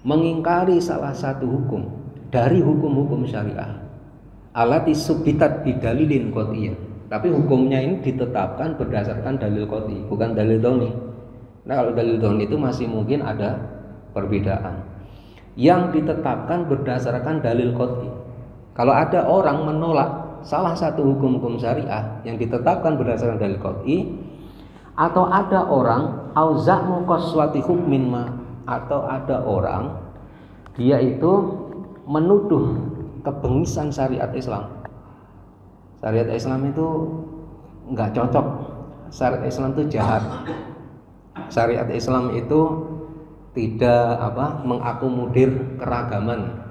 mengingkari salah satu hukum dari hukum-hukum syariah, alati subitat bidalilin qot'iyah, tapi hukumnya ini ditetapkan berdasarkan dalil qot'i, bukan dalil dhoni. Nah, kalau dalil dhoni itu masih mungkin ada perbedaan. Yang ditetapkan berdasarkan dalil qot'i. Kalau ada orang menolak salah satu hukum-hukum syariah yang ditetapkan berdasarkan dalil qot'i, atau ada orang auzamu qaswati hukmin ma, atau ada orang dia itu menuduh kebengisan syariat Islam. Syariat Islam itu nggak cocok. Syariat Islam itu jahat. Syariat Islam itu tidak mengakomodir keragaman.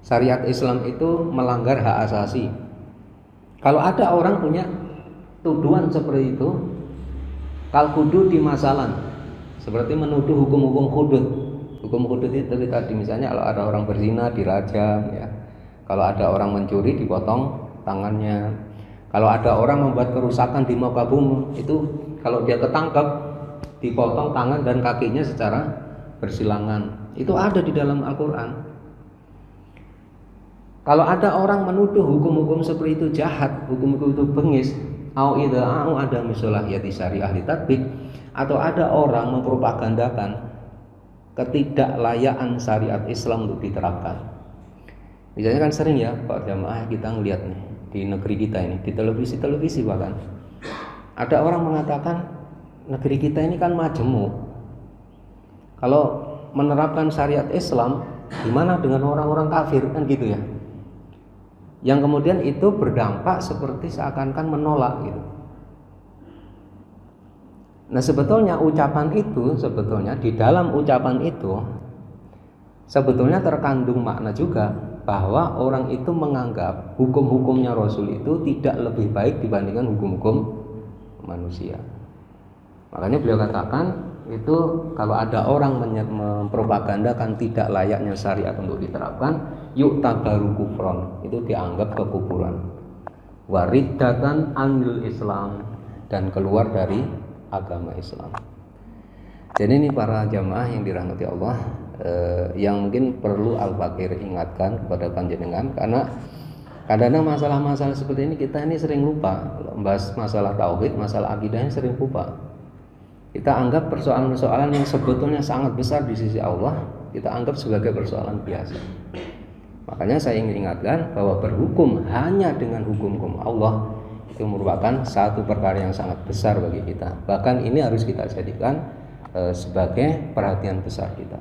Syariat Islam itu melanggar hak asasi. Kalau ada orang punya tuduhan seperti itu, kal kudu di masalan, seperti menuduh hukum-hukum hudud. Hukum hudud itu tadi misalnya kalau ada orang berzina dirajam, ya. Kalau ada orang mencuri dipotong tangannya. Kalau ada orang membuat kerusakan di muka bumi, itu kalau dia ketangkap dipotong tangan dan kakinya secara bersilangan. Itu ada di dalam Al-Quran. Kalau ada orang menuduh hukum-hukum seperti itu jahat, hukum-hukum itu bengis, ada misalnya yati syariah li tatbik, atau ada orang mempropagandakan ketidaklayakan syariat Islam untuk diterapkan. Misalnya kan sering ya Pak jamaah kita ngelihat nih di negeri kita ini, di televisi bahkan ada orang mengatakan negeri kita ini kan majemuk. Kalau menerapkan syariat Islam, gimana dengan orang-orang kafir, kan gitu ya. Yang kemudian itu berdampak seperti seakan-akan menolak gitu. Nah, sebetulnya ucapan itu, di dalam ucapan itu sebetulnya terkandung makna juga bahwa orang itu menganggap hukum-hukumnya Rasul itu tidak lebih baik dibandingkan hukum-hukum manusia. Makanya beliau katakan itu kalau ada orang mempropagandakan tidak layaknya syariat untuk diterapkan, yuk tabaru kufron, itu dianggap kekufuran, wariddatan anil Islam, dan keluar dari agama Islam. Jadi ini para jamaah yang dirahmati Allah, yang mungkin perlu Al-Fakir ingatkan kepada panjenengan, karena kadang-kadang masalah-masalah seperti ini kita ini sering lupa. Membahas masalah tauhid, masalah akidahnya sering lupa. Kita anggap persoalan-persoalan yang sebetulnya sangat besar di sisi Allah, kita anggap sebagai persoalan biasa. Makanya saya ingin ingatkan bahwa berhukum hanya dengan hukum-hukum Allah itu merupakan satu perkara yang sangat besar bagi kita. Bahkan ini harus kita jadikan sebagai perhatian besar kita.